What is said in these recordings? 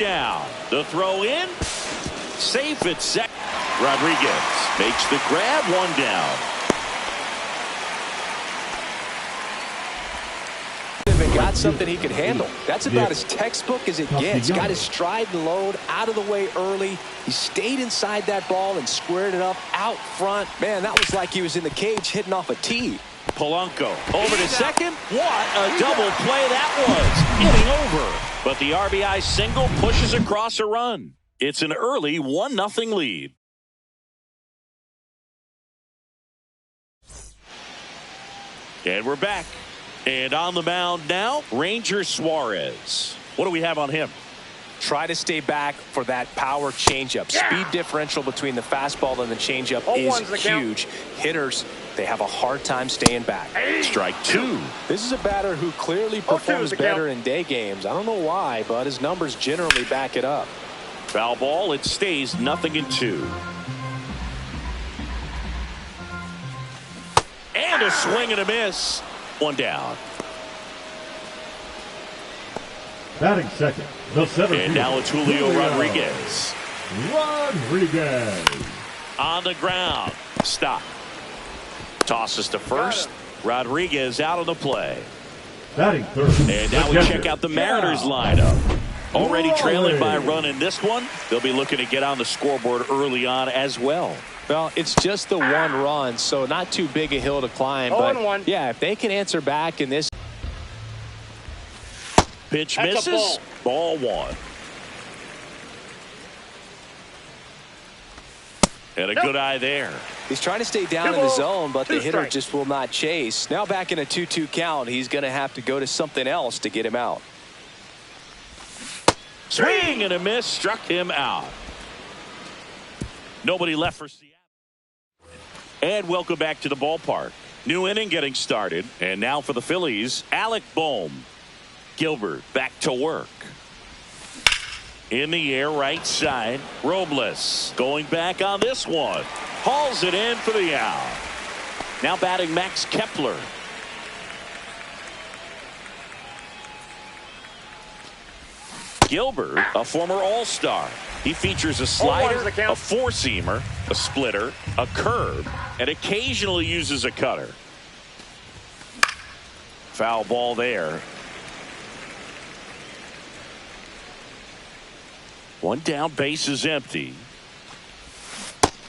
Down. The throw in. Safe at second. Rodriguez makes the grab. One down. Got something he could handle. That's about as textbook as it gets. Got his stride and load out of the way early. He stayed inside that ball and squared it up out front. Man, that was like he was in the cage hitting off a tee. Polanco over to second. What a double play that was. Getting over. But the RBI single pushes across a run. It's an early 1-0 lead. And we're back. And on the mound now, Ranger Suarez. What do we have on him? Try to stay back for that power changeup. Speed differential between the fastball and the changeup is huge. Hitters, they have a hard time staying back. Strike two. This is a batter who clearly performs better in day games. I don't know why, but his numbers generally back it up. Foul ball. It stays 0-2. And a swing and a miss. One down. Batting second, the center And now it's Julio Rodriguez. On the ground. Stop. Tosses to first. Rodriguez out of the play. Batting third. And now we check out the Mariners lineup. Already trailing by a run in this one. They'll be looking to get on the scoreboard early on as well. Well, it's just the one run, so not too big a hill to climb. But yeah, if they can answer back in this. Pitch misses. Ball one. And a good eye there. He's trying to stay down in the zone, but the hitter just will not chase. Now back in a 2-2 count, he's going to have to go to something else to get him out. Swing and a miss. Struck him out. Nobody left for Seattle. And welcome back to the ballpark. New inning getting started. And now for the Phillies, Alec Bohm. Gilbert back to work. In the air, right side. Robles going back on this one. Hauls it in for the out. Now batting Max Kepler. Gilbert, a former All-Star. He features a slider, a four-seamer, a splitter, a curve, and occasionally uses a cutter. Foul ball there. One down, base is empty.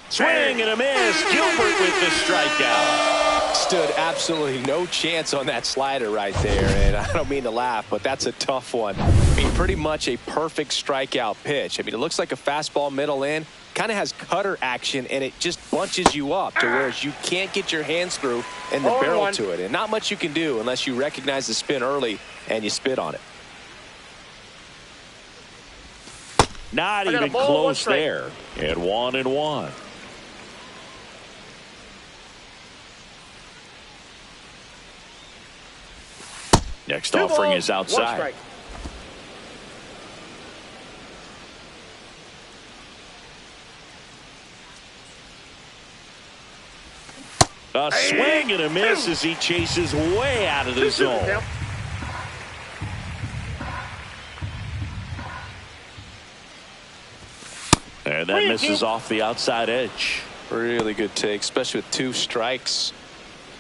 Swing and a miss. Gilbert with the strikeout. Stood absolutely no chance on that slider right there, and I don't mean to laugh, but that's a tough one. I mean, pretty much a perfect strikeout pitch. I mean, it looks like a fastball middle in, kind of has cutter action, and it just bunches you up to where you can't get your hands through and the barrel to it, and not much you can do unless you recognize the spin early and you spit on it. Not even close there. And 1-1. Next offering is outside. A swing and a miss as he chases way out of the zone. And that misses off the outside edge. Really good take, especially with 2 strikes.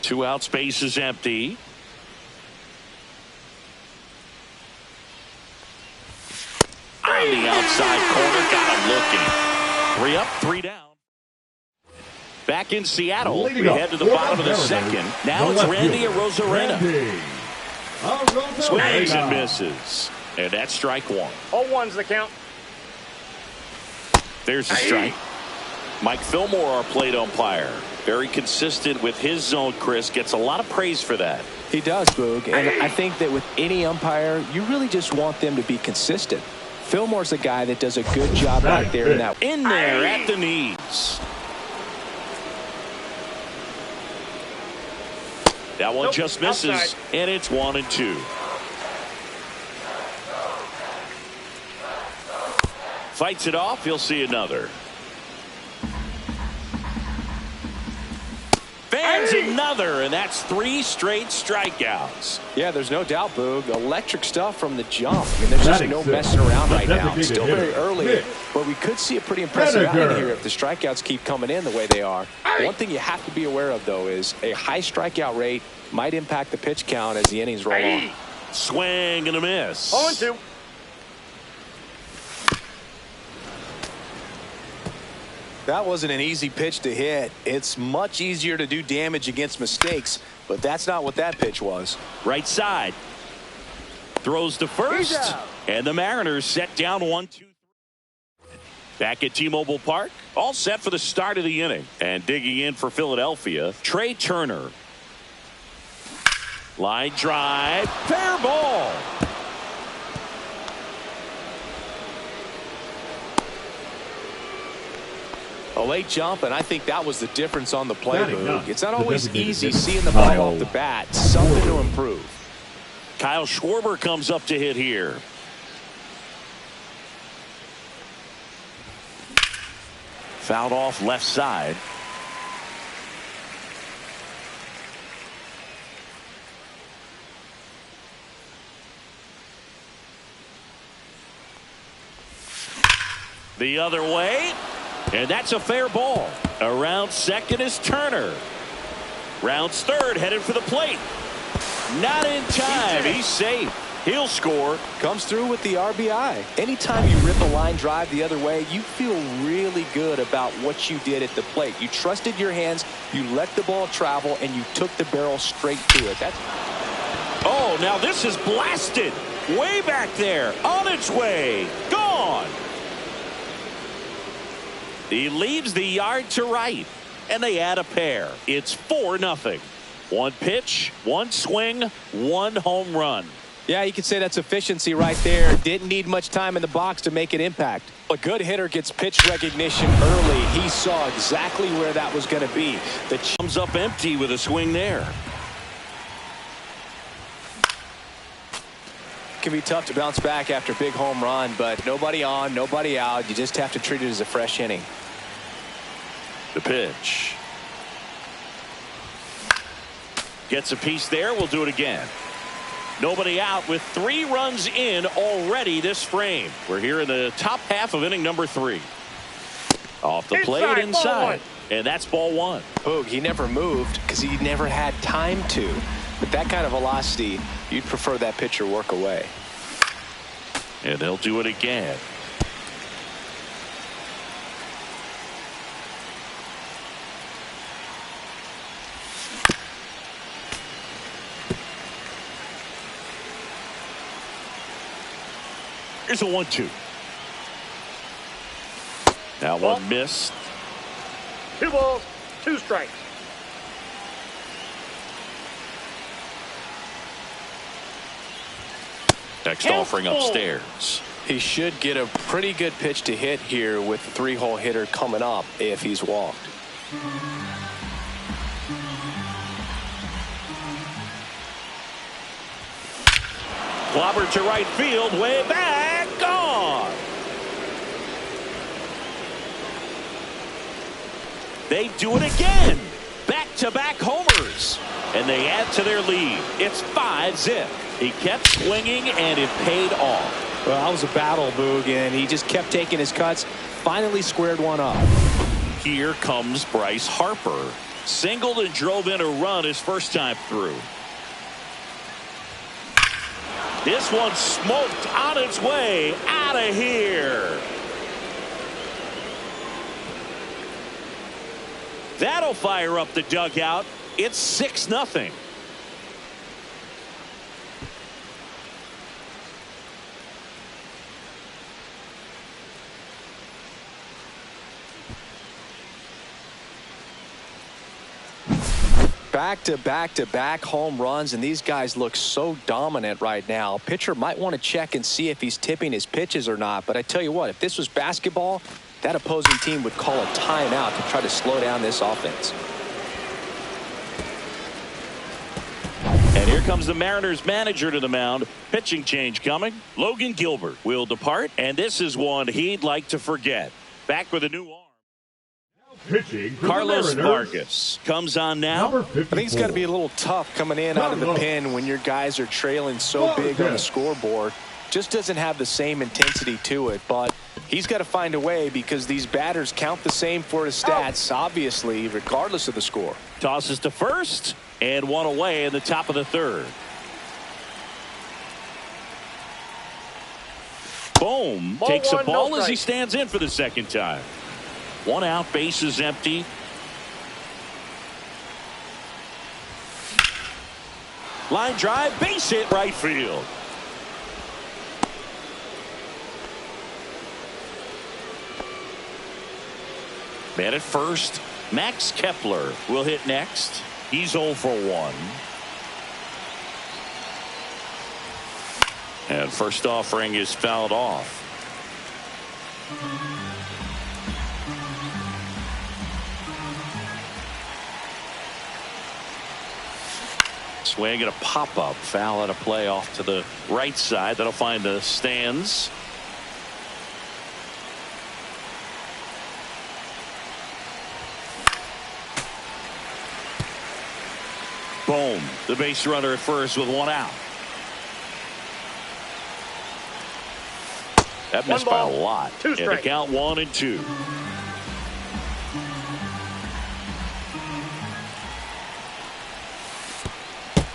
2 out, space is empty. On the outside corner, got him looking. 3 up, 3 down. Back in Seattle, we head to the bottom of the second. Now it's Randy Arozarena. Swings and misses. And that's strike 1. 0-1's the count. There's a strike. Mike Fillmore, our plate umpire. Very consistent with his zone, Chris. Gets a lot of praise for that. He does, Boog. And I think that with any umpire, you really just want them to be consistent. Fillmore's a guy that does a good job right there in that. In there at the knees. That one just misses. Outside. And it's 1-2. Fights it off. He'll see another. Lands another, and that's 3 straight strikeouts. Yeah, there's no doubt, Boog. Electric stuff from the jump. I mean, there's just no messing around right now. It's still very early, but we could see a pretty impressive outing here if the strikeouts keep coming in the way they are. One thing you have to be aware of, though, is a high strikeout rate might impact the pitch count as the innings roll on. Swing and a miss. 0-2. That wasn't an easy pitch to hit. It's much easier to do damage against mistakes, but that's not what that pitch was. Right side. Throws to first, and the Mariners set down 1-2. Back at T-Mobile Park, all set for the start of the inning. And digging in for Philadelphia, Trey Turner. Line drive, fair ball. A late jump, and I think that was the difference on the play. It's not always easy seeing the ball off the bat. Something to improve. Kyle Schwarber comes up to hit here. Fouled off left side. The other way. And that's a fair ball. Around second is Turner. Rounds third, headed for the plate. Not in time. He's safe. He'll score. Comes through with the RBI. Anytime you rip a line drive the other way, you feel really good about what you did at the plate. You trusted your hands, you let the ball travel, and you took the barrel straight to it. Oh, now this is blasted. Way back there. On its way. Gone. He leaves the yard to right, and they add a pair. It's 4-0. One pitch, one swing, one home run. Yeah, you could say that's efficiency right there. Didn't need much time in the box to make an impact. A good hitter gets pitch recognition early. He saw exactly where that was going to be. The comes up empty with a swing there. It can be tough to bounce back after a big home run, but nobody on, nobody out. You just have to treat it as a fresh inning. The pitch. Gets a piece there. We'll do it again. Nobody out with 3 runs in already this frame. We're here in the top half of inning number 3. Off the plate inside. And that's ball 1. Boog, he never moved because he never had time to. With that kind of velocity, you'd prefer that pitcher work away. And they'll do it again. Here's a 1-2. Now one missed. 2 balls, 2 strikes. Next offering upstairs. He should get a pretty good pitch to hit here with the 3-hole hitter coming up if he's walked. Clobber to right field, way back, gone. They do it again. Back-to-back homers. And they add to their lead. It's 5-0. He kept swinging, and it paid off. Well, that was a battle, Boog, and he just kept taking his cuts. Finally squared one up. Here comes Bryce Harper. Singled and drove in a run his first time through. This one smoked on its way out of here. That'll fire up the dugout. It's 6-0. Back-to-back-to-back home runs, and these guys look so dominant right now. Pitcher might want to check and see if he's tipping his pitches or not, but I tell you what, if this was basketball, that opposing team would call a timeout to try to slow down this offense. And here comes the Mariners manager to the mound. Pitching change coming. Logan Gilbert will depart, and this is one he'd like to forget. Back with a new arm. Pitching for Carlos the Mariners, Vargas comes on now. number I 54. think it's got to be a little tough coming in out of the pen when your guys are trailing so big on the scoreboard. Just doesn't have the same intensity to it, but he's got to find a way because these batters count the same for his stats, obviously, regardless of the score. Tosses to first, and one away in the top of the third. Bohm takes a ball as he stands in for the second time. One out, bases empty. Line drive, base hit right field. Man at first, Max Kepler will hit next. He's 0 for 1. And first offering is fouled off. Swing and a pop-up. Foul at a play off to the right side. That'll find the stands. Boom. The base runner at first with one out. That missed by a lot. And the count 1-2.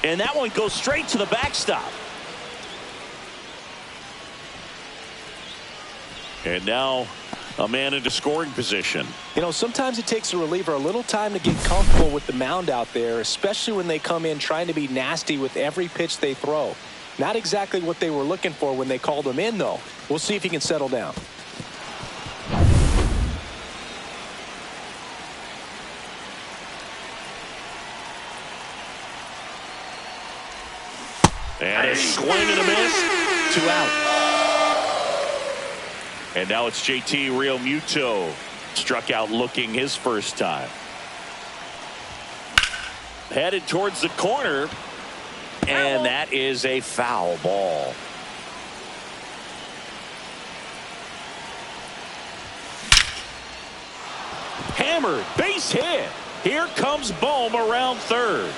And that one goes straight to the backstop. And now a man into scoring position. You know, sometimes it takes a reliever a little time to get comfortable with the mound out there, especially when they come in trying to be nasty with every pitch they throw. Not exactly what they were looking for when they called him in, though. We'll see if he can settle down. And a swing and a miss. 2 out. And now it's JT Realmuto. Struck out looking his first time. Headed towards the corner. And that is a foul ball. Hammered, base hit. Here comes Bohm around third.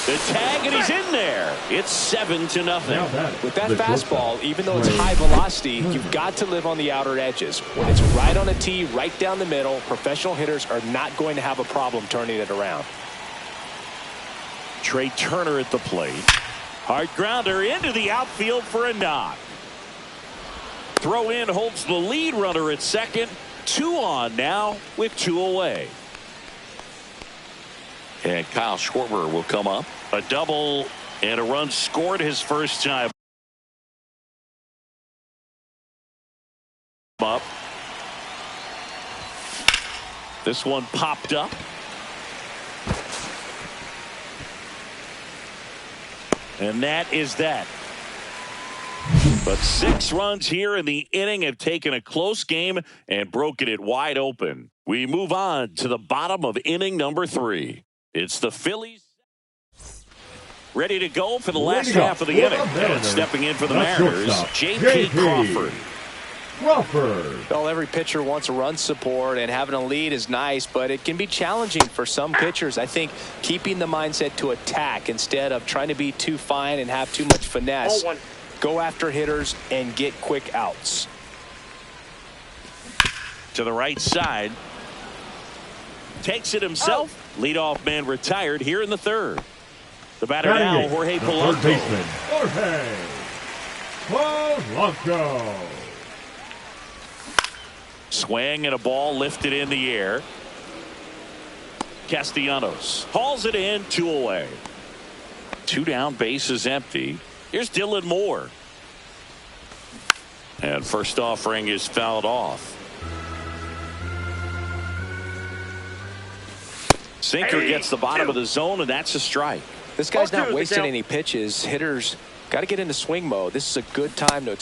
The tag, and he's in there. It's 7-0. With that fastball, even though it's high velocity, you've got to live on the outer edges. When it's right on a tee, right down the middle, professional hitters are not going to have a problem turning it around. Trey Turner at the plate. Hard grounder into the outfield for a knock. Throw in holds the lead runner at second. 2 on now with 2 away. And Kyle Schwarber will come up. A double and a run scored his first time up. This one popped up. And that is that. But 6 runs here in the inning have taken a close game and broken it wide open. We move on to the bottom of inning number 3. It's the Phillies ready to go for the last half of the inning. And stepping in for the Mariners, J.P. Crawford. Well, every pitcher wants a run support, and having a lead is nice, but it can be challenging for some pitchers. I think keeping the mindset to attack instead of trying to be too fine and have too much finesse. Go after hitters and get quick outs. To the right side. Takes it himself. Leadoff man retired here in the third. The batter now, Jorge Polanco. Third baseman, Jorge Polanco. Swing and a ball lifted in the air. Castellanos hauls it in, 2 away. 2 down, bases empty. Here's Dylan Moore. And first offering is fouled off. Sinker gets the bottom of the zone, and that's a strike. This guy's not wasting any pitches. Hitters got to get into swing mode. This is a good time to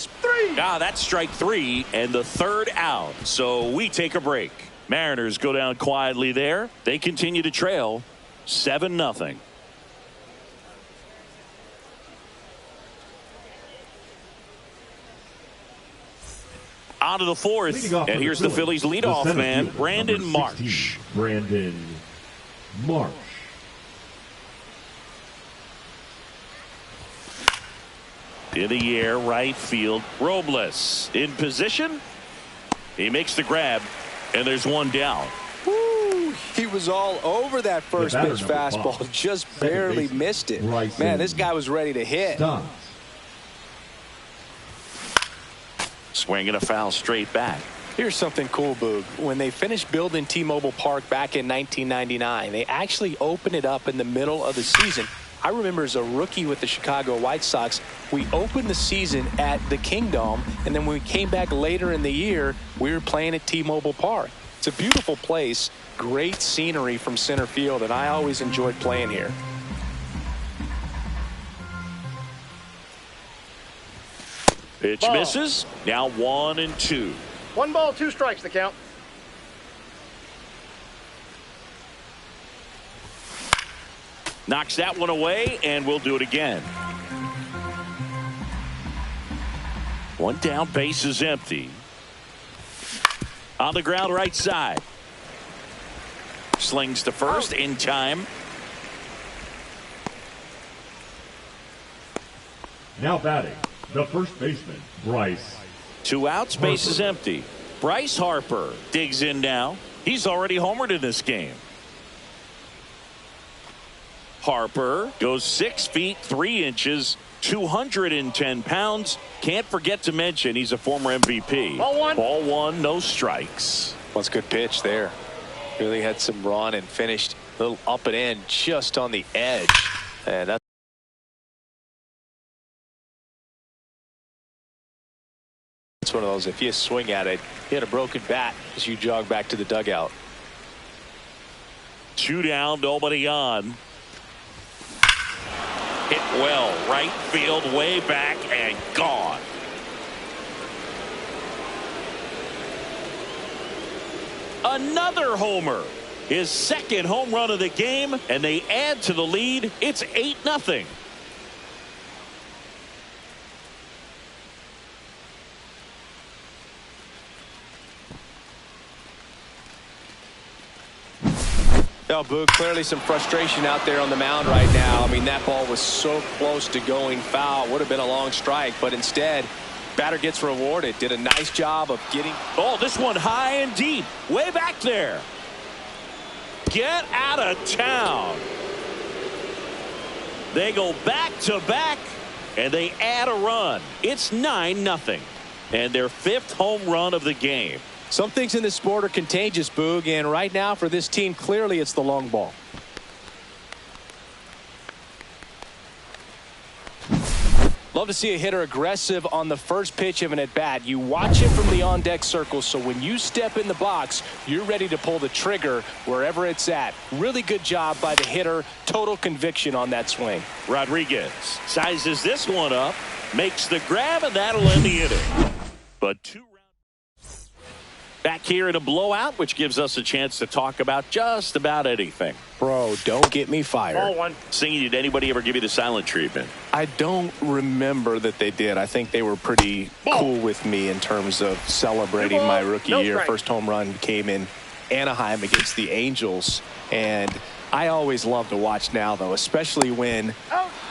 That's strike 3 and the third out. So we take a break. Mariners go down quietly there. They continue to trail 7-0. On to the fourth, and here's the Phillies leadoff man, Brandon Marsh. Brandon Marsh. In the air, right field, Robles in position. He makes the grab, and there's one down. Woo, he was all over that first pitch fastball, just barely missed it. Man, this guy was ready to hit. Swinging a foul straight back. Here's something cool, Boog. When they finished building T-Mobile Park back in 1999, they actually opened it up in the middle of the season. I remember as a rookie with the Chicago White Sox, we opened the season at the Kingdome, and then when we came back later in the year, we were playing at T-Mobile Park. It's a beautiful place, great scenery from center field, and I always enjoyed playing here. Pitch misses. Now 1-2. 1 ball, 2 strikes the count. Knocks that one away, and we'll do it again. One down, base is empty. On the ground, right side. Slings to first in time. Now batting, the first baseman, Bryce. 2 outs, base is empty. Bryce Harper digs in now. He's already homered in this game. Harper goes 6 feet 3 inches, 210 pounds. Can't forget to mention he's a former MVP. Ball 1. Ball 1, no strikes. What's a good pitch there. Really had some run and finished a little up and in just on the edge. And that's one of those, if you swing at it, you had a broken bat as you jog back to the dugout. 2 down, nobody on. Hit well, right field, way back, and gone. Another homer. His second home run of the game, and they add to the lead. It's 8-0. Now, Boog, clearly some frustration out there on the mound right now. I mean, that ball was so close to going foul. Would have been a long strike, but instead, batter gets rewarded. Did a nice job of getting. Oh, this one high and deep. Way back there. Get out of town. They go back to back, and they add a run. It's 9-0. And their 5th home run of the game. Some things in this sport are contagious, Boog, and right now for this team, clearly it's the long ball. Love to see a hitter aggressive on the first pitch of an at-bat. You watch him from the on-deck circle, so when you step in the box, you're ready to pull the trigger wherever it's at. Really good job by the hitter. Total conviction on that swing. Rodriguez sizes this one up, makes the grab, and that'll end the inning. But 2 rounds back here in a blowout, which gives us a chance to talk about just about anything. Bro, don't get me fired. Ball 1. Singing, did anybody ever give you the silent treatment? I don't remember that they did. I think they were pretty cool with me in terms of celebrating my rookie year. First home run came in Anaheim against the Angels, and I always love to watch now, though, especially when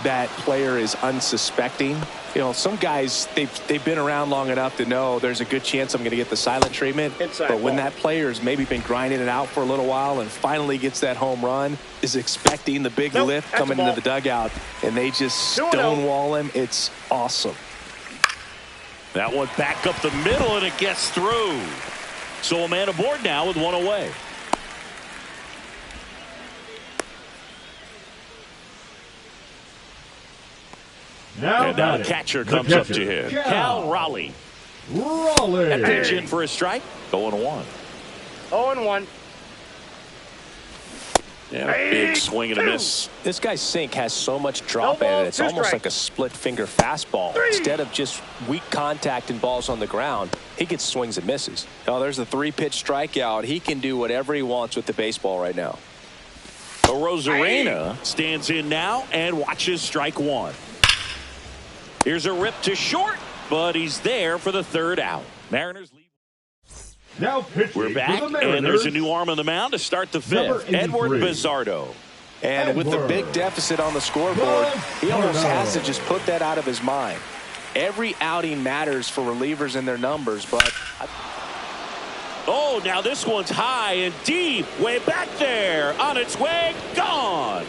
that player is unsuspecting. You know, some guys, they've been around long enough to know there's a good chance I'm going to get the silent treatment. But when that player's maybe been grinding it out for a little while and finally gets that home run, is expecting the big lift coming into the dugout, and they just stonewall him, it's awesome. That one back up the middle, and it gets through. So a man aboard now with 1 away. Now and now the catcher comes up to him. Cal Raleigh. Raleigh. Pitch in for a strike. 0-1. 0-1. Yeah, big swing and a miss. This guy's sink has so much drop in it. It's almost like a split finger fastball. Instead of just weak contact and balls on the ground, he gets swings and misses. Oh, there's the 3-pitch strikeout. He can do whatever he wants with the baseball right now. Rosarena stands in now and watches strike 1. Here's a rip to short, but he's there for the 3rd out. Mariners lead. Now pitching We're back, for the and there's a Mariners, new arm on the mound to start the Number fifth. Edward 83. Bizzardo. And with the big deficit on the scoreboard, he almost has to just put that out of his mind. Every outing matters for relievers and their numbers, but... Oh, now this one's high and deep. Way back there. On its way. Gone.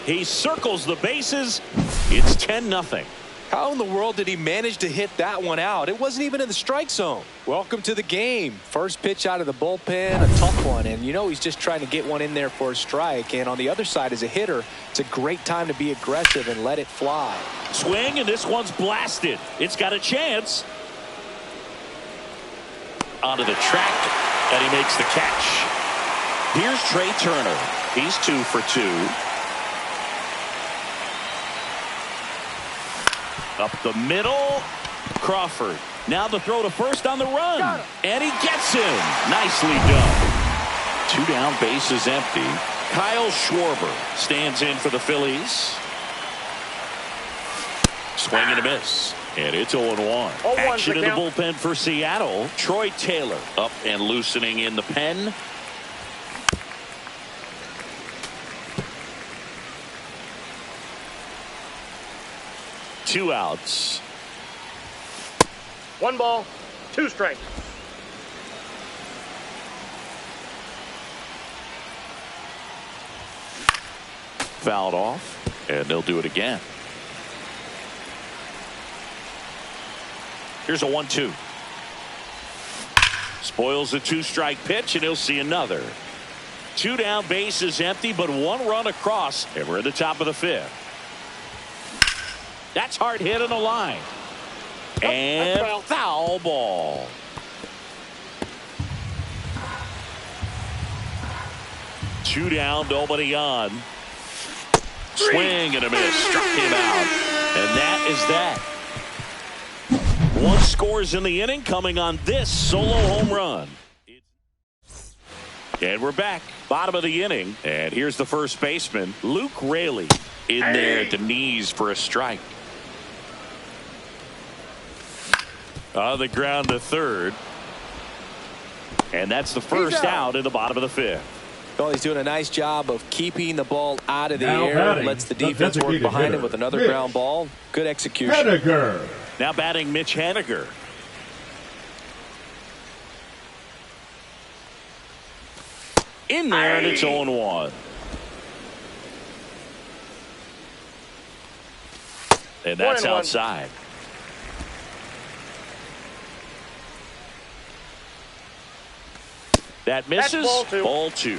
He circles the bases. It's 10-0. How in the world did he manage to hit that one out? It wasn't even in the strike zone. Welcome to the game. First pitch out of the bullpen, a tough one. And you know he's just trying to get one in there for a strike. And on the other side, as a hitter, it's a great time to be aggressive and let it fly. Swing, and this one's blasted. It's got a chance. Onto the track, and he makes the catch. Here's Trey Turner. He's 2 for 2. Up the middle, Crawford. Now the throw to first on the run. And he gets him. Nicely done. 2 down, bases empty. Kyle Schwarber stands in for the Phillies. Swing and a miss. And it's 0-1. Action in the bullpen for Seattle. Troy Taylor up and loosening in the pen. Two outs. 1 ball, 2 strikes. Fouled off, and they'll do it again. Here's a 1-2. Spoils the 2-strike pitch, and he'll see another. 2 down, bases empty, but 1 run across, and we're at the top of the 5th. That's hard hit on the line. And foul ball. Two down, nobody on. Swing and a miss. Struck him out. And that is that. 1 scores in the inning, coming on this solo home run. And we're back. Bottom of the inning. And here's the first baseman, Luke Raley, in there at the knees for a strike. On the ground to third. And that's the first out in the bottom of the 5th. Well, he's doing a nice job of keeping the ball out of the Now air. batting, Lets the defense work behind him with another Mitch ground ball. Good execution. Haniger. Now batting Mitch Haniger. In there, and it's 0-1. And that's outside. That misses. Ball 2.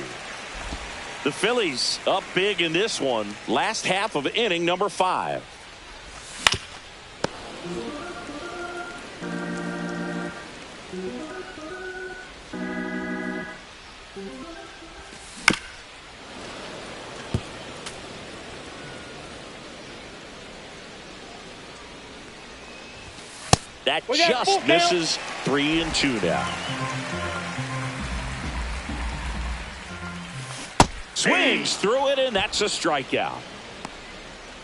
The Phillies up big in this one. Last half of inning number 5. That just misses. 3-2 now. Swings through it, and that's a strikeout.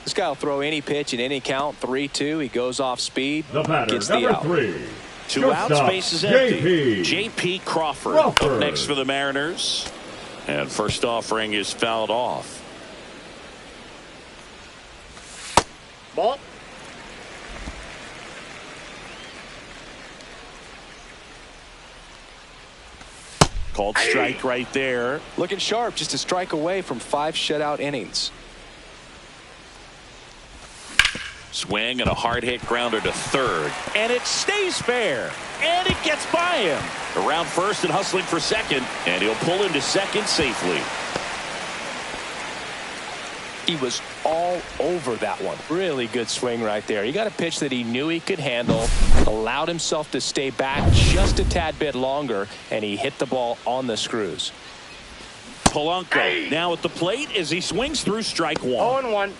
This guy will throw any pitch in any count. 3-2. He goes off speed. The batter, gets the number out. 3. 2 outs, bases empty. JP. J.P. Crawford up next for the Mariners. And first offering is fouled off. Ball. Called strike right there. Looking sharp, just a strike away from 5 shutout innings. Swing and a hard hit grounder to third. And it stays fair. And it gets by him. Around first and hustling for second. And he'll pull into second safely. He was all over that one. Really good swing right there. He got a pitch that he knew he could handle, allowed himself to stay back just a tad bit longer, and he hit the ball on the screws. Polanco now at the plate as he swings through strike 1. 0-1.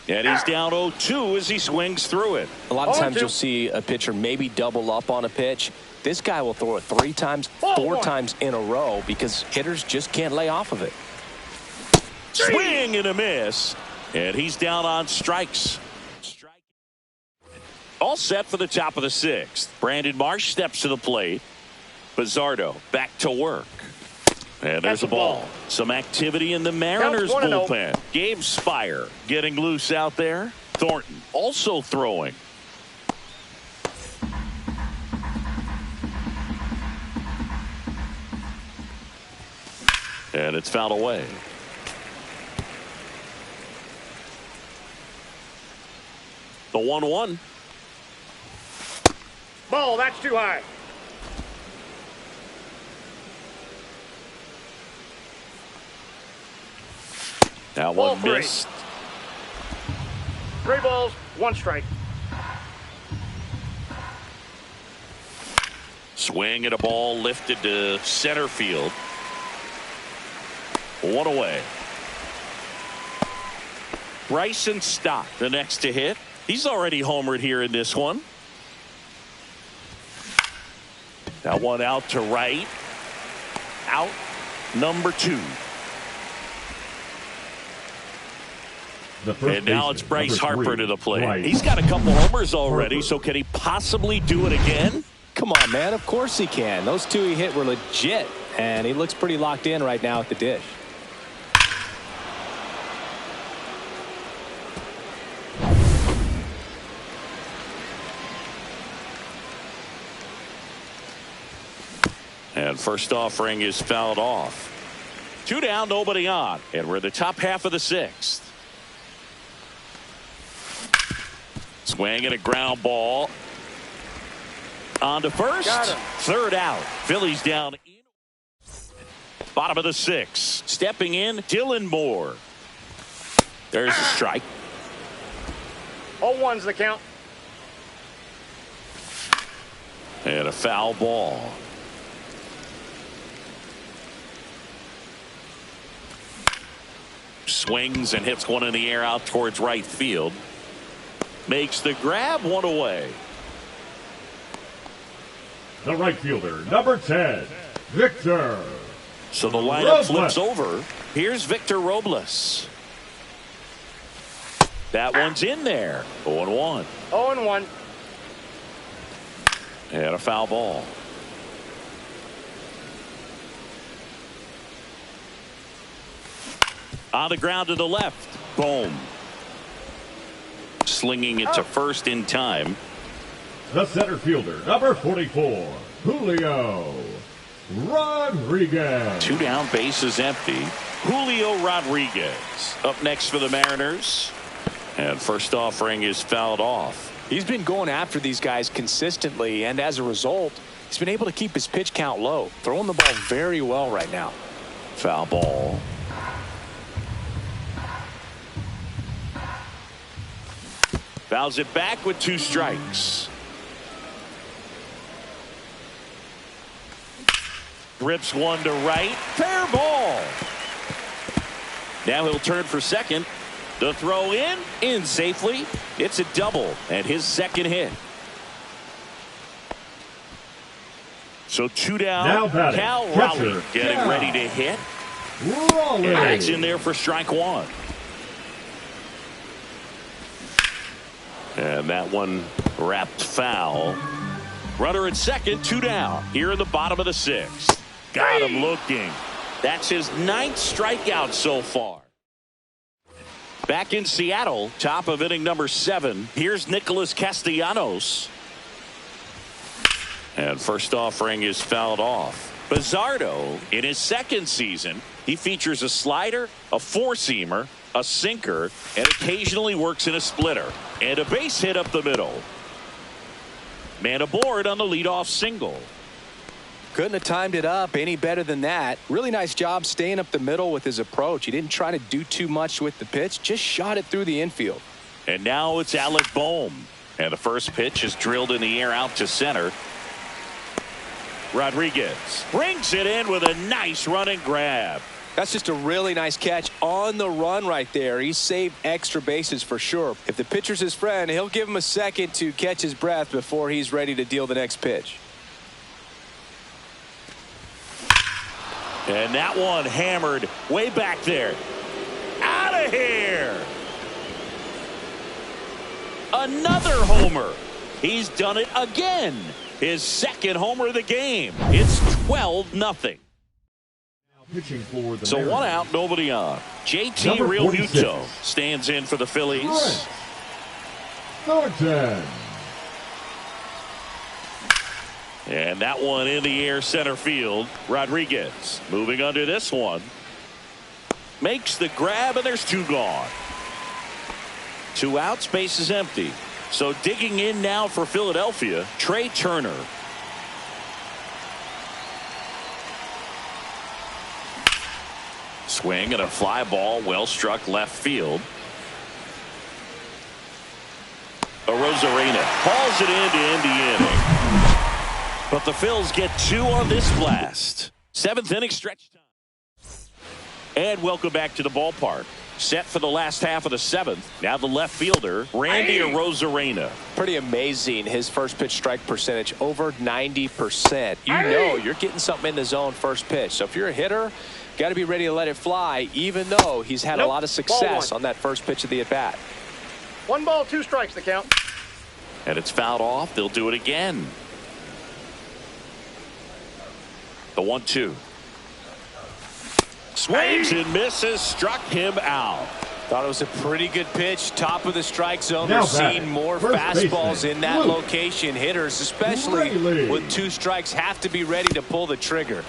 And he's down 0-2 as he swings through it. A lot of times you'll see a pitcher maybe double up on a pitch. this guy will throw it 3 times, 4 times in a row because hitters just can't lay off of it. Swing and a miss. And he's down on strikes. All set for the top of the 6th. Brandon Marsh steps to the plate. Bizzardo back to work. And there's a ball. Some activity in the Mariners bullpen. Gabe Spire getting loose out there. Thornton also throwing. And it's fouled away. The 1-1. Ball, that's too high. That one missed. 3 balls, 1 strike. Swing at a ball lifted to center field. 1 away. Bryson Stott, the next to hit. He's already homered here in this one. That one out to right. Out number 2. And now it's Bryce Harper to the plate. Right. He's got a couple homers already, so can he possibly do it again? Come on, man. Of course he can. Those 2 he hit were legit, and he looks pretty locked in right now at the dish. And first offering is fouled off. 2 down, nobody on. And we're in the top half of the 6th. Swing and a ground ball. On to first. 3rd out. Phillies down. Bottom of the 6th. Stepping in, Dylan Moore. There's a strike. 0-1's the count. And a foul ball. Swings and hits one in the air out towards right field. Makes the grab, 1 away. The right fielder, number 10, Victor. So the lineup flips over. Here's Victor Robles. That one's in there. 0-1. 0-1. And a foul ball. On the ground to the left. Boom. Slinging it to first in time. The center fielder, number 44, Julio Rodriguez. 2 down, bases empty. Julio Rodriguez up next for the Mariners. And first offering is fouled off. He's been going after these guys consistently, and as a result, he's been able to keep his pitch count low. Throwing the ball very well right now. Foul ball. Fouls it back with 2 strikes. Rips one to right. Fair ball. Now he'll turn for second. The throw in safely. It's a double and his second hit. So 2 down. Now batting, Cal catcher, Raleigh getting Cal ready to hit. Raleigh. And that's in there for strike 1. And that one wrapped foul. Runner at second, 2 down. Here in the bottom of the 6th. Got him looking. That's his 9th strikeout so far. Back in Seattle, top of inning number 7. Here's Nicholas Castellanos. And first offering is fouled off. Bizzardo, in his 2nd season, he features a slider, a 4-seamer, a sinker, and occasionally works in a splitter. And a base hit up the middle. Man aboard on the leadoff single. Couldn't have timed it up any better than that. Really nice job staying up the middle with his approach. He didn't try to do too much with the pitch, just shot it through the infield. And now it's Alec Bohm. And the first pitch is drilled in the air out to center. Rodriguez brings it in with a nice running grab. That's just a really nice catch on the run right there. He saved extra bases for sure. If the pitcher's his friend, he'll give him a second to catch his breath before he's ready to deal the next pitch. And that one hammered way back there. Out of here. Another homer. He's done it again. His second homer of the game. It's 12-0. So one out, nobody on. JT Realmuto stands in for the Phillies. And that one in the air center field. Rodriguez moving under this one. Makes the grab, and there's two gone. Two out, space is empty. So digging in now for Philadelphia, Trey Turner. Swing and a fly ball, well struck left field. Arozarena hauls it in to end the inning. But the Phils get two on this blast. Seventh inning stretch time. And welcome back to the ballpark. Set for the last half of the seventh. Now the left fielder, Randy Arozarena. Pretty amazing. His first pitch strike percentage over 90%. You know you're getting something in the zone first pitch. So if you're a hitter, got to be ready to let it fly, even though he's had a lot of success on that first pitch of the at-bat. 1 ball, 2 strikes, the count. And it's fouled off. They'll do it again. The 1-2. Swings and misses. Struck him out. Thought it was a pretty good pitch. Top of the strike zone. We're seeing more fastballs in that location. Hitters, especially with 2 strikes, have to be ready to pull the trigger.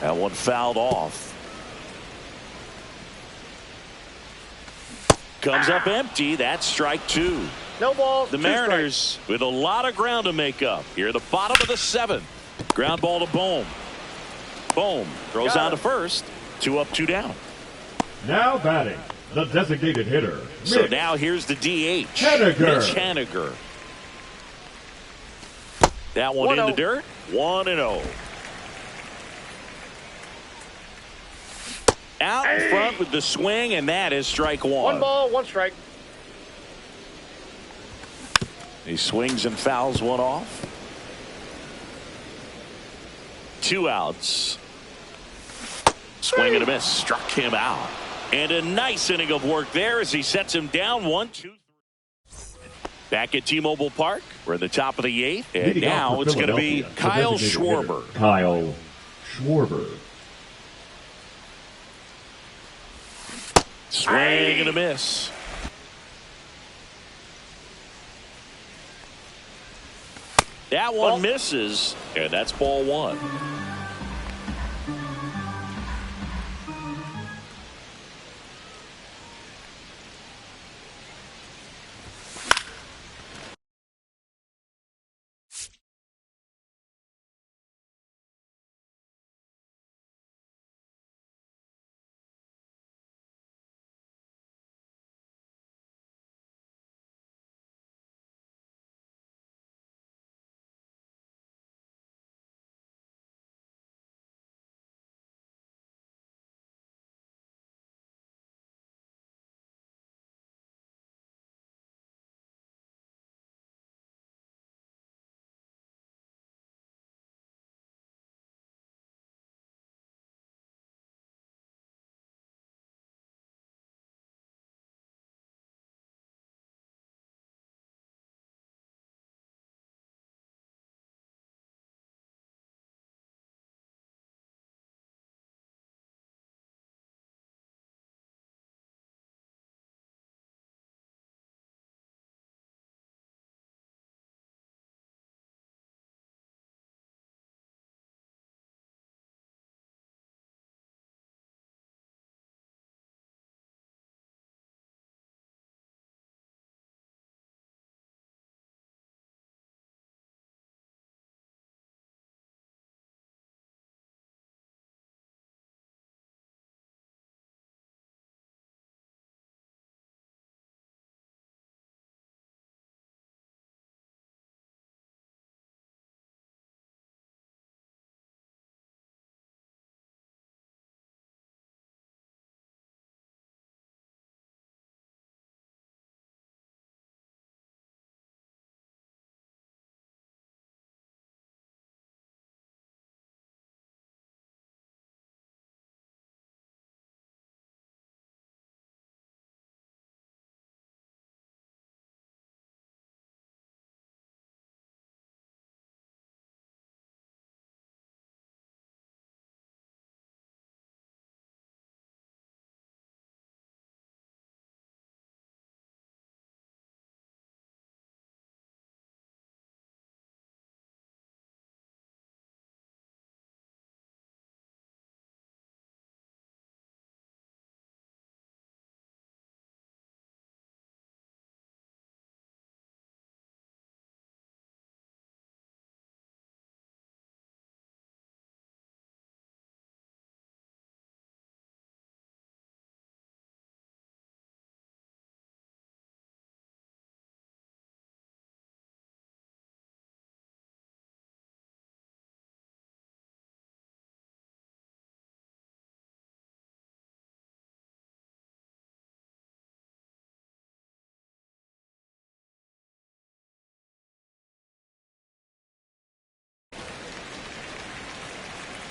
That one fouled off. Comes up empty. That's strike 2. No balls. The Mariners with a lot of ground to make up. Here at the bottom of the 7th. Ground ball to Bohm. Bohm throws on to first. 2 up, 2 down. Now batting, the designated hitter. So now here's the DH. Haniger. Mitch Haniger. That one in the dirt. 1-0. Out in front with the swing, and that is strike 1. 1 ball, 1 strike. He swings and fouls one off. 2 outs. Swing and a miss. Struck him out. And a nice inning of work there as he sets him down 1-2. Back at T-Mobile Park. We're at the top of the 8th. And now it's going to be Kyle Schwarber. Kyle Schwarber. Swing and a miss. That one misses, and that's ball 1.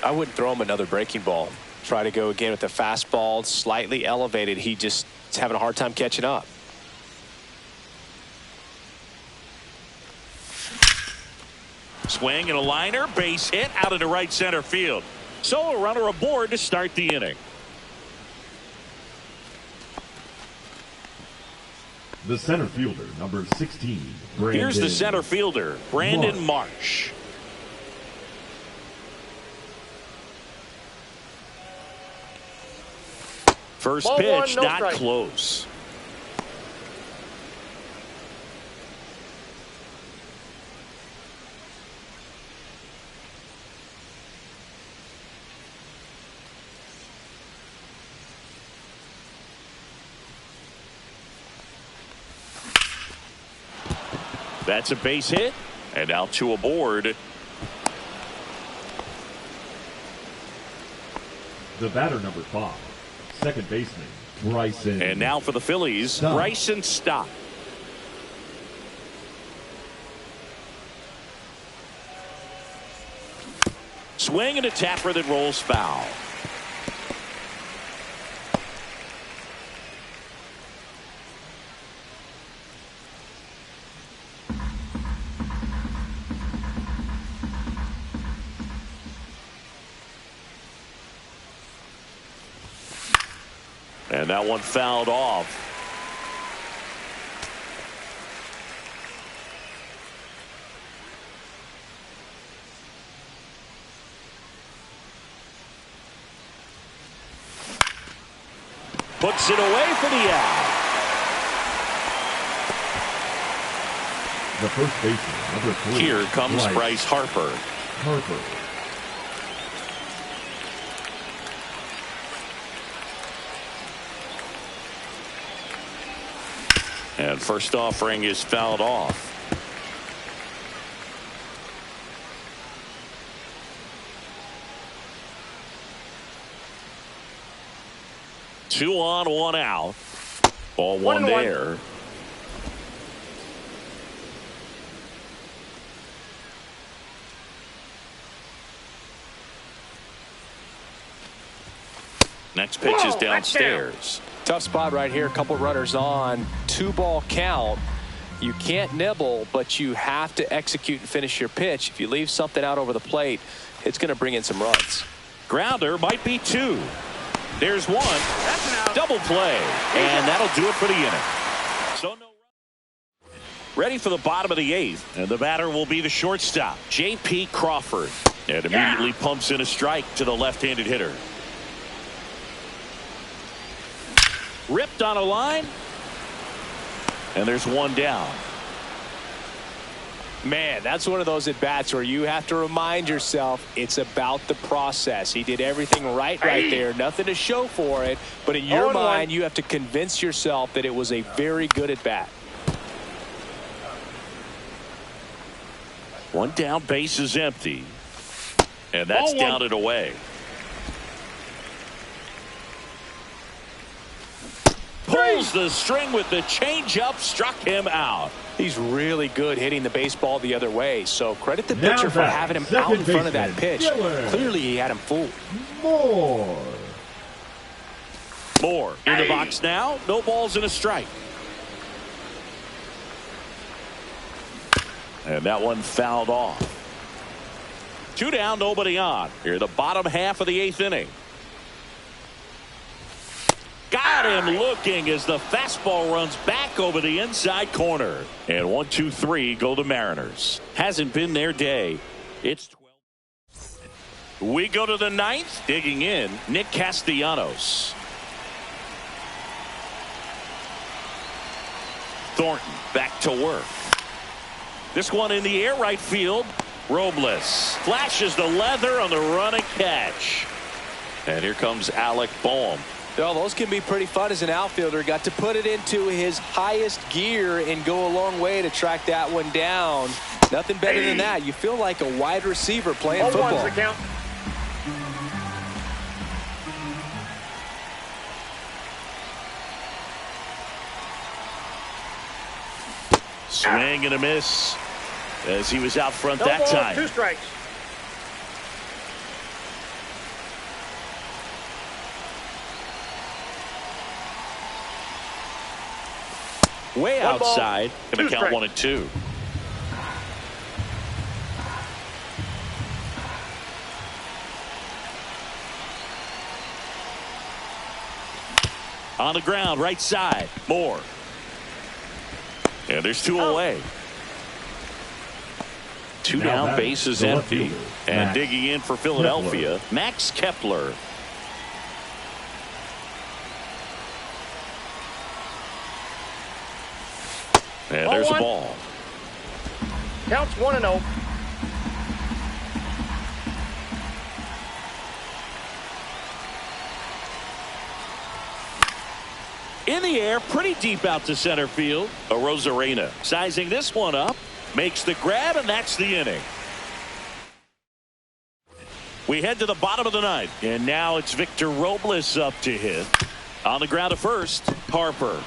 I wouldn't throw him another breaking ball. Try to go again with the fastball, slightly elevated. He just is having a hard time catching up. Swing and a liner, base hit out into right center field. So a runner aboard to start the inning. The center fielder, number 16, Brandon. Here's the center fielder, Brandon Marsh. First Ball pitch, one, no not strike. close. That's a base hit, and now two aboard. The batter, number 5, second baseman, Bryson. And now for the Phillies, Stott. Bryson Stott. Swing and a tapper that rolls foul. And that one fouled off. Puts it away for the out. The first baseman, number 3. Here comes Bryce Harper. And first offering is fouled off. Two on, one out. Ball one there. Next pitch is downstairs. Tough spot right here. A couple runners on. 2-ball count. You can't nibble, but you have to execute and finish your pitch. If you leave something out over the plate, it's going to bring in some runs. Grounder might be 2. There's 1. That's an out. Double play. And that'll do it for the inning. So no run. Ready for the bottom of the 8th. And the batter will be the shortstop, J.P. Crawford. And immediately pumps in a strike to the left-handed hitter. Ripped on a line. And there's 1 down. Man, that's one of those at-bats where you have to remind yourself it's about the process. He did everything right there. Nothing to show for it. But in your mind, you have to convince yourself that it was a very good at-bat. 1 down, base is empty. And that's down and away. Pulls the string with the changeup, struck him out. He's really good hitting the baseball the other way. So credit the pitcher for having him out in front of that pitch. Clearly he had him fooled. Moore in the box now. No balls and a strike. And that one fouled off. 2 down, nobody on. Here the bottom half of the 8th inning. Got him looking as the fastball runs back over the inside corner. And 1, 2, 3 go the Mariners. Hasn't been their day. It's 12. We go to the 9th. Digging in, Nick Castellanos. Thornton back to work. This one in the air, right field. Robles flashes the leather on the running catch. And here comes Alec Boehm. Well, those can be pretty fun as an outfielder. Got to put it into his highest gear and go a long way to track that one down. Nothing better than that. You feel like a wide receiver playing football. 0-1's the count. Swing and a miss as he was out front No that balls, time. 2 strikes. Way One ball, outside. Going to count strikes. 1-2. On the ground, right side. Moore. And there's 2 away. 2 down, base is empty. And digging in for Philadelphia, Max Kepler. And there's a ball. Counts 1-0. In the air, pretty deep out to center field. Arozarena sizing this one up, makes the grab, and that's the inning. We head to the bottom of the ninth, and now it's Victor Robles up to hit. On the ground to first, Harper.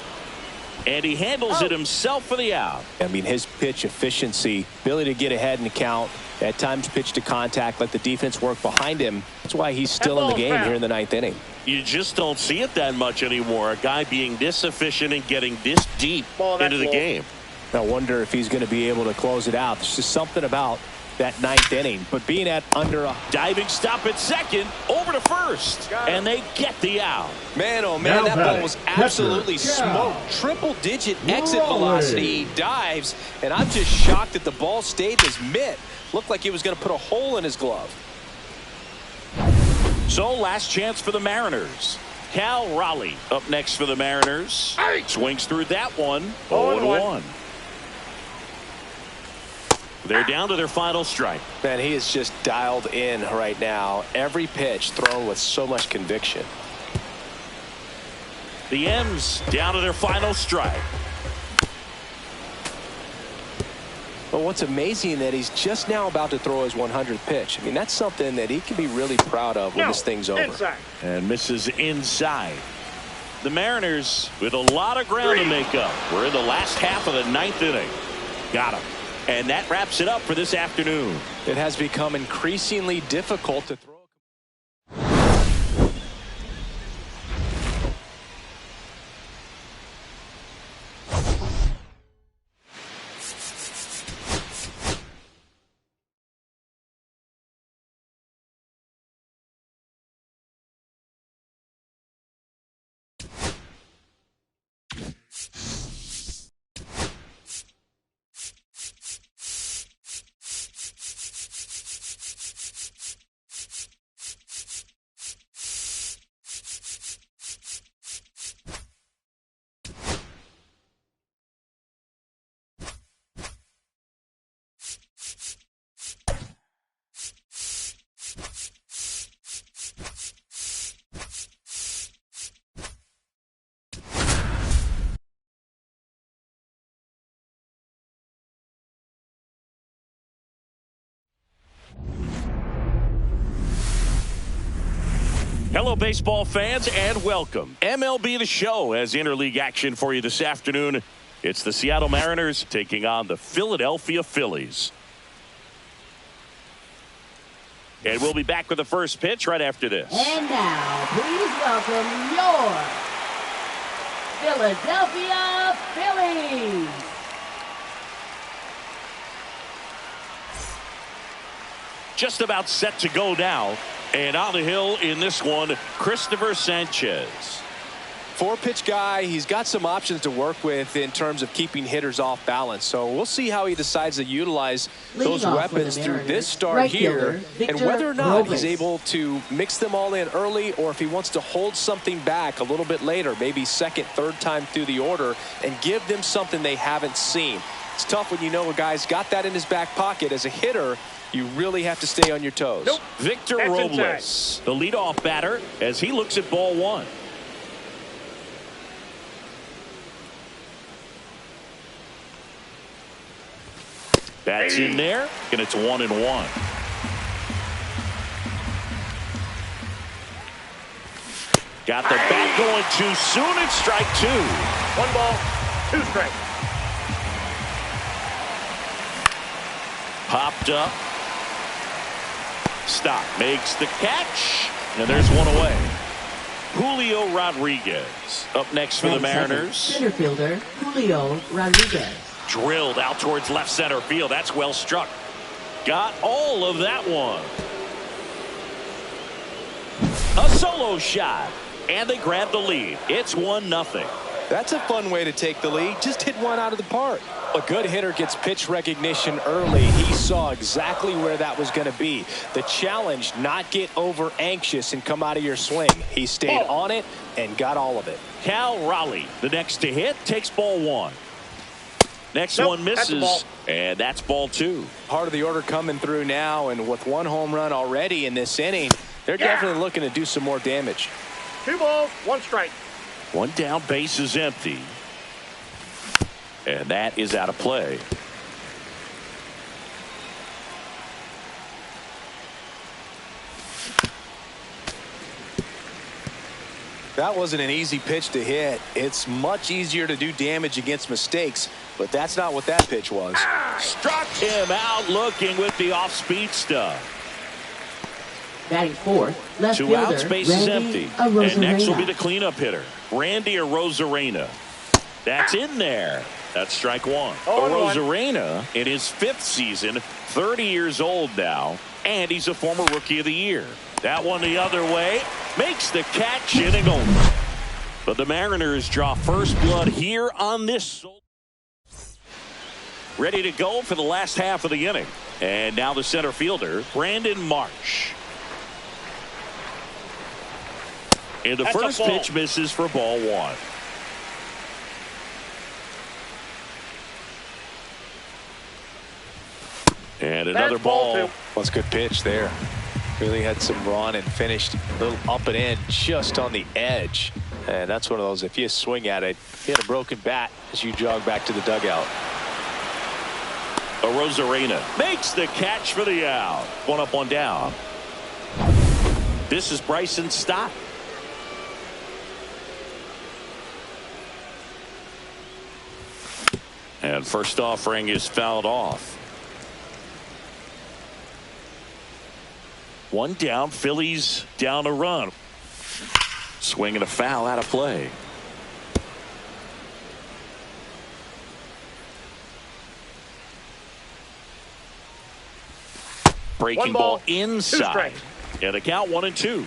And he handles it himself for the out. I mean, his pitch efficiency, ability to get ahead in the count, at times pitch to contact, let the defense work behind him. That's why he's still in the game here in the ninth inning. You just don't see it that much anymore. A guy being this efficient and getting this deep into the game. I wonder if he's going to be able to close it out. There's just something about that ninth inning. But being at under a diving stop at second, over to first, and they get the out. Man, oh man, that ball was absolutely smoked. Triple-digit exit velocity. He dives, and I'm just shocked that the ball stayed in his mitt. Looked like he was going to put a hole in his glove. So last chance for the Mariners. Cal Raleigh up next for the Mariners. Swings through that one. 0-1. They're down to their final strike. Man, he is just dialed in right now. Every pitch thrown with so much conviction. The M's down to their final strike. But what's amazing that he's just now about to throw his 100th pitch. I mean, that's something that he can be really proud of when this thing's over. Inside. And misses inside. The Mariners with a lot of ground to make up. We're in the last half of the ninth inning. Got him. And that wraps it up for this afternoon. It has become increasingly difficult to throw. Hello, baseball fans, and welcome. MLB The Show has interleague action for you this afternoon. It's the Seattle Mariners taking on the Philadelphia Phillies. And we'll be back with the first pitch right after this. And now, please welcome your Philadelphia Phillies. Just about set to go now. And on the hill in this one, Christopher Sanchez. 4-pitch guy. He's got some options to work with in terms of keeping hitters off balance. So we'll see how he decides to utilize those weapons through this start here, and whether or not he's able to mix them all in early, or if he wants to hold something back a little bit later, maybe second, third time through the order, and give them something they haven't seen. It's tough when you know a guy's got that in his back pocket. As a hitter, you really have to stay on your toes. Victor Robles, the leadoff batter, as he looks at ball one. That's in there, and it's 1-1. Got the bat going too soon. It's strike two. 1 ball, 2 strikes. Popped up. Stop. Makes the catch. And there's one away. Julio Rodriguez up next for the Mariners. Center fielder Julio Rodriguez. Drilled out towards left center field. That's well struck. Got all of that one. A solo shot. And they grab the lead. It's 1-0. That's a fun way to take the lead. Just hit one out of the park. A good hitter gets pitch recognition early. He saw exactly where that was going to be. The challenge, not get over anxious and come out of your swing. He stayed on it and got all of it. Cal Raleigh, the next to hit, takes ball 1. Next one misses, and that's ball 2. Part of the order coming through now, and with 1 home run already in this inning, they're definitely looking to do some more damage. 2 balls, 1 strike. 1 down, base is empty. And that is out of play. That wasn't an easy pitch to hit. It's much easier to do damage against mistakes, but that's not what that pitch was. Struck him out looking with the off-speed stuff. Batting fourth, left 2 fielder outs, base is Randy empty. And next will be Arozarena. the cleanup hitter, Randy Arozarena. That's in there. That's strike 1. Arozarena in his 5th season, 30 years old now, and he's a former Rookie of the Year. That one the other way, makes the catch, inning over. But the Mariners draw first blood here on this. Ready to go for the last half of the inning. And now the center fielder, Brandon Marsh. And the first pitch misses for ball 1. And another ball. That's a good pitch there. Really had some run and finished a little up and in just on the edge. And that's one of those, if you swing at it, you hit a broken bat as you jog back to the dugout. Arozarena makes the catch for the out. 1 up, 1 down. This is Bryson Stott. And first offering is fouled off. 1 down, Phillies down a run. Swing and a foul out of play. Breaking ball inside. And the count 1-2.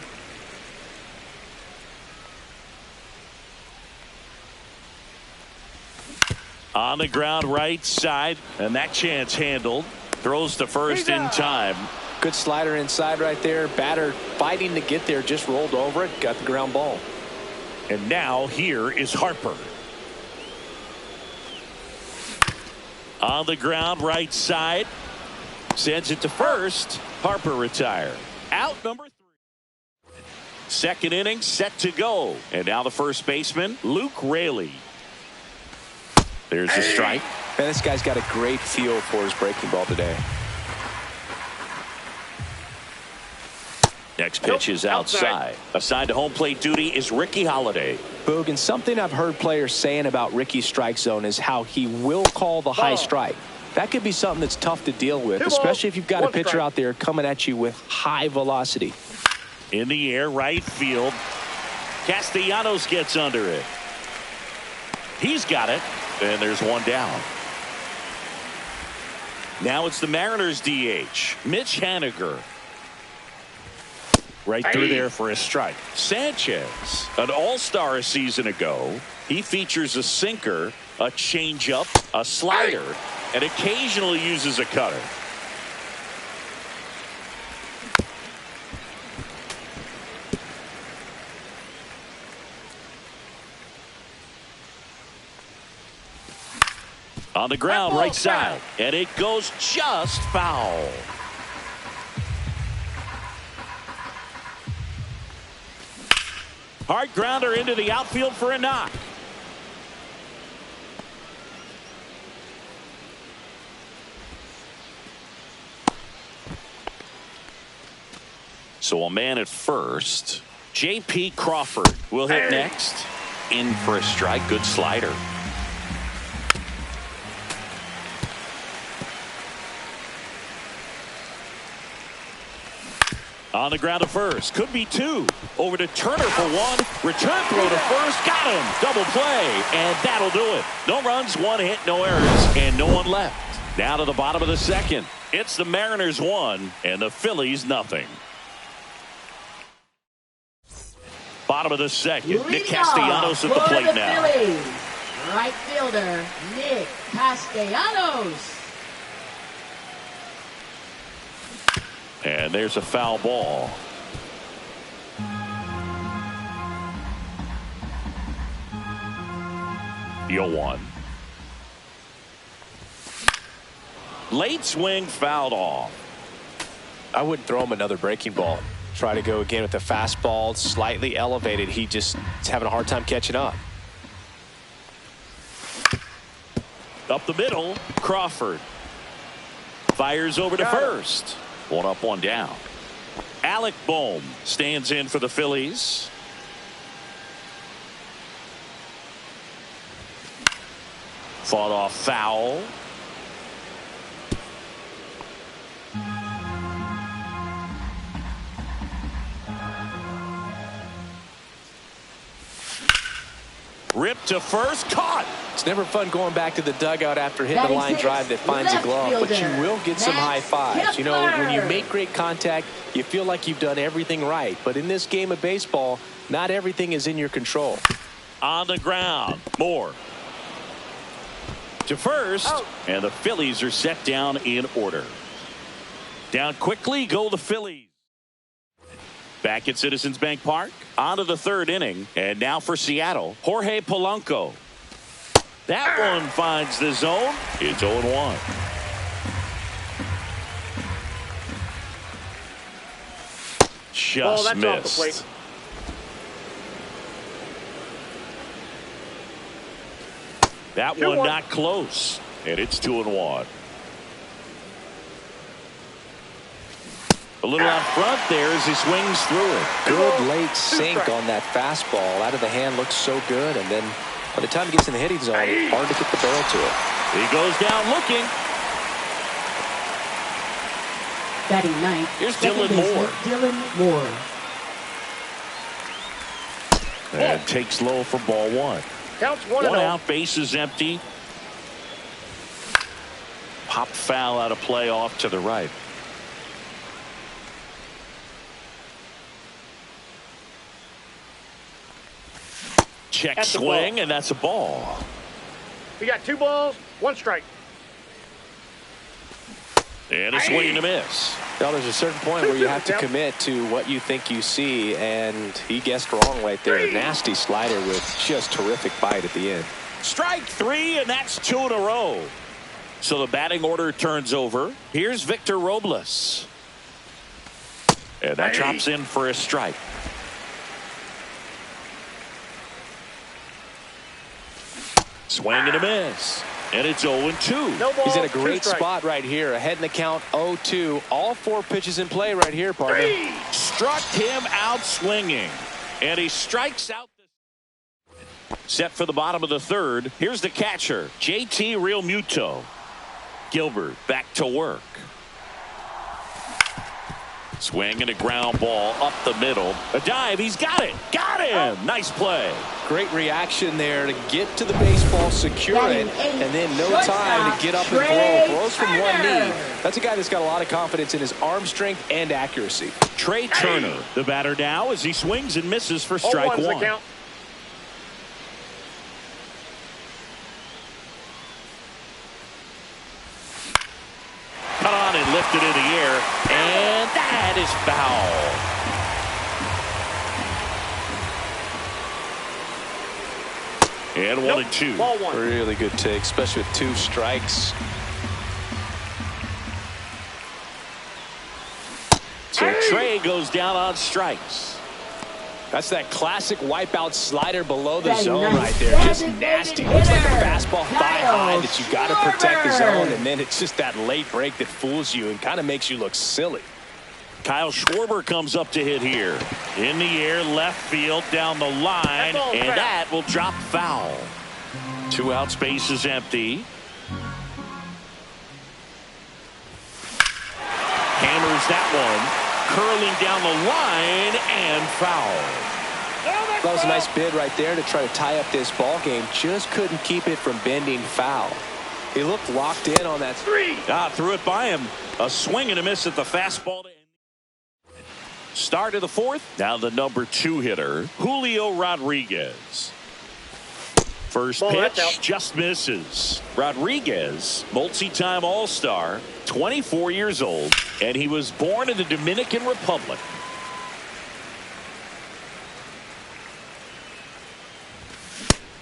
On the ground right side, and that chance handled. Throws to first in time. Good slider inside right there. Batter fighting to get there, just rolled over it, got the ground ball. And now here is Harper. On the ground right side. Sends it to first. Harper retired. Out number 3. Second inning set to go. And now the first baseman, Luke Raley. There's a strike. Man, this guy's got a great feel for his breaking ball today. Next pitch is outside. Assigned to home plate duty is Ricky Holiday. Boog, and something I've heard players saying about Ricky's strike zone is how he will call the high strike. That could be something that's tough to deal with, especially if you've got a pitcher out there coming at you with high velocity. In the air, right field. Castellanos gets under it. He's got it. And there's 1 down. Now it's the Mariners DH, Mitch Haniger. Right through there for a strike. Sanchez, an all-star a season ago. He features a sinker, a changeup, a slider, and occasionally uses a cutter. On the ground, right side, and it goes just foul. Hard grounder into the outfield for a knock. So a man at first. J.P. Crawford will hit next. In for a strike. Good slider. On the ground to first. Could be two. Over to Turner for one. Return throw to first. Got him. Double play. And that'll do it. No runs, one hit, no errors, and no one left. Down to the bottom of the second. It's the Mariners 1 and the Phillies nothing. Bottom of the second. Nick Castellanos at the plate now. Phillies, right fielder Nick Castellanos. And there's a foul ball. The 0-1. Late swing fouled off. I wouldn't throw him another breaking ball. Try to go again with the fastball, slightly elevated. He just is having a hard time catching up. Up the middle, Crawford. Fires over to first. One up, one down. Alec Bohm stands in for the Phillies. Fought off foul. Ripped to first, caught. It's never fun going back to the dugout after hitting a line drive that finds a glove, but you will get some high fives. You know, when you make great contact, you feel like you've done everything right. But in this game of baseball, not everything is in your control. On the ground, Moore. To first, and the Phillies are set down in order. Down quickly go the Phillies. Back at Citizens Bank Park, on to the third inning, and now for Seattle, Jorge Polanco. That one finds the zone. It's 0-1. Just that's off the plate. missed. That one not close, and it's 2-1. A little out front there as he swings through it. Good late sink on that fastball. Out of the hand looks so good, and then by the time he gets in the hitting zone, hard to get the barrel to it. He goes down looking. Batting ninth. Here's Dylan Moore. Dylan Moore. And takes low for ball one. Counts 1-0. One out, base is empty. Pop foul out of play off to the right. Check swing, and that's a ball. We got 2 balls, 1 strike. And a swing and a miss. Well, there's a certain point where you have to commit to what you think you see, and he guessed wrong right there. Nasty slider with just terrific bite at the end. Strike 3, and that's 2 in a row. So the batting order turns over. Here's Victor Robles. And that drops in for a strike. Swing and a miss. And it's 0-2. No ball, he's in a great 2 strikes. spot right here. Ahead in the count, 0-2. All 4 pitches in play right here, partner. Struck him out swinging. And he strikes out. Set for the bottom of the third. Here's the catcher, JT Realmuto. Gilbert back to work. Swing and a ground ball up the middle. A dive. He's got it. Got him. Nice play. Great reaction there to get to the baseball, secure it, and then no time to get up and throw. Throws from one knee. That's a guy that's got a lot of confidence in his arm strength and accuracy. Trey Turner, the batter now, as he swings and misses for strike 1. The count. Cut on and lifted in the air, and that is foul. And 1-2. Ball 1. Really good take, especially with 2 strikes. So Trey goes down on strikes. That's that classic wipeout slider below the zone right there. Just nasty. Looks like a fastball thigh high that you got to protect the zone, and then it's just that late break that fools you and kind of makes you look silly. Kyle Schwarber comes up to hit here. In the air, left field, down the line, and that will drop foul. 2 outs, base is empty. Hammers that one. curling down the line and foul. That was a nice bid right there to try to tie up this ball game. Just couldn't keep it from bending foul. He looked locked in on that. Threw it by him. A swing and a miss at the fastball. Start of the fourth. Now the number 2 hitter, Julio Rodriguez. First pitch just misses. Rodriguez, multi-time All-Star, 24 years old, and he was born in the Dominican Republic.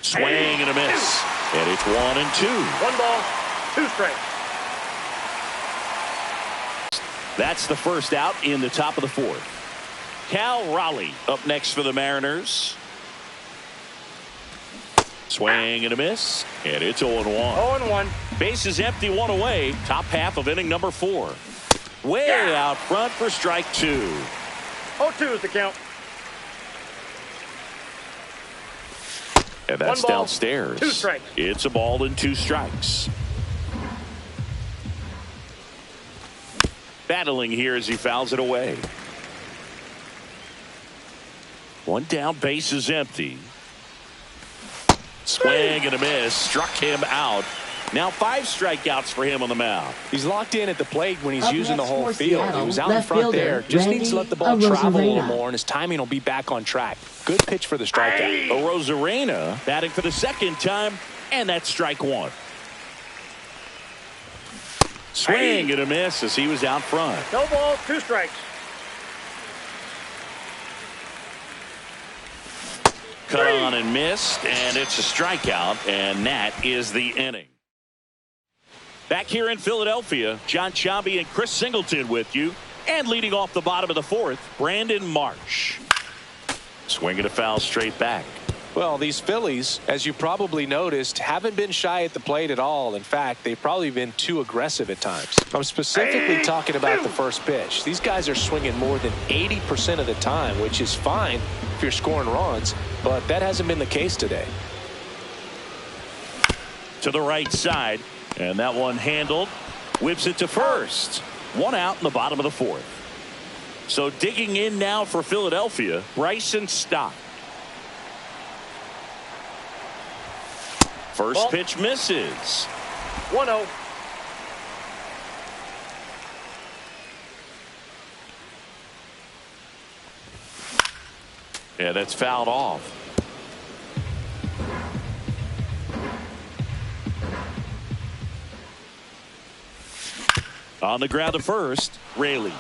Swing and a miss. And it's 1-2. 1 ball, 2 strikes. That's the first out in the top of the fourth. Cal Raleigh up next for the Mariners. Swing and a miss. And it's 0-1. 0-1. Bases empty, 1 away. Top half of inning number 4. Way out front for strike 2. 0-2 is the count. And that's 1 ball, downstairs. 2 strikes. It's a ball and 2 strikes. Battling here as he fouls it away. 1 down, base is empty. Swing and a miss. Struck him out. Now 5 strikeouts for him on the mound. He's locked in at the plate when he's Up using the next whole for field. Seattle, He was out in left front fielder, there. Just needs to let the ball Randy travel a little Arozarena. more, and his timing will be back on track. Good pitch for the strikeout. Arozarena batting for the second time, and that's strike 1. Swing and a miss as he was out front. No balls, 2 strikes. Cut on and missed, and it's a strikeout, and that is the inning. Back here in Philadelphia, John Chambi and Chris Singleton with you, and leading off the bottom of the fourth, Brandon Marsh. Swinging a foul straight back. Well, these Phillies, as you probably noticed, haven't been shy at the plate at all. In fact, they've probably been too aggressive at times. I'm specifically talking about the first pitch. These guys are swinging more than 80% of the time, which is fine if you're scoring runs, but that hasn't been the case today. To the right side, and that one handled. Whips it to first. 1 out in the bottom of the fourth. So digging in now for Philadelphia, Bryson Stott. First pitch misses. 1-0. Yeah, that's fouled off. On the ground to first, Raley.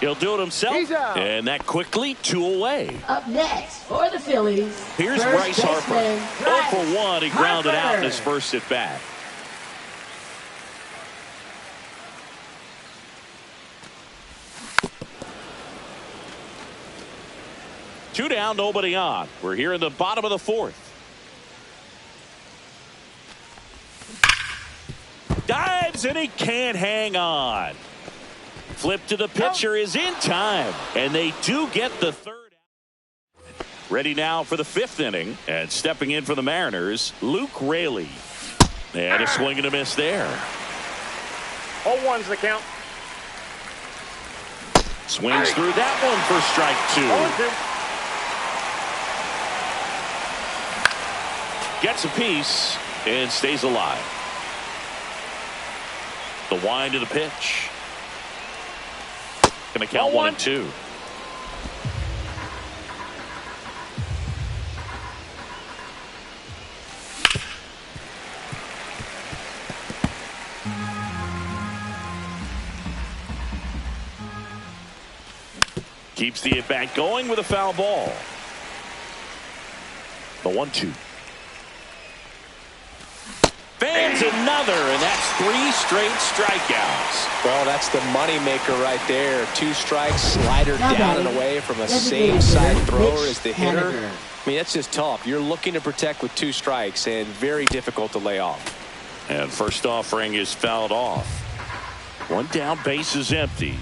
He'll do it himself. He's out. And that quickly, 2 away. Up next for the Phillies. Here's first Bryce Harper. baseman, 0 for 1. He grounded out in Harper. his first at bat. Two down, nobody on. We're here in the bottom of the fourth. Dives and he can't hang on. Flip to the pitcher is in time, and they do get the third out. Ready now for the 5th inning, and stepping in for the Mariners, Luke Raley. And a swing and a miss there. 0-1's the count. Swings through that one for strike 2. 0-2. Gets a piece and stays alive. The wind of the pitch. Going to count 1-2. Keeps the at-bat going with a foul ball. The 1-2. Fans another, and that's 3 straight strikeouts. Well, that's the money maker right there. 2 strikes, slider Now down and batting, away from a designated same side hitter, thrower Mitch as the hitter. Haniger. I mean, that's just tough. You're looking to protect with 2 strikes and very difficult to lay off. And first offering is fouled off. 1 down, base is empty.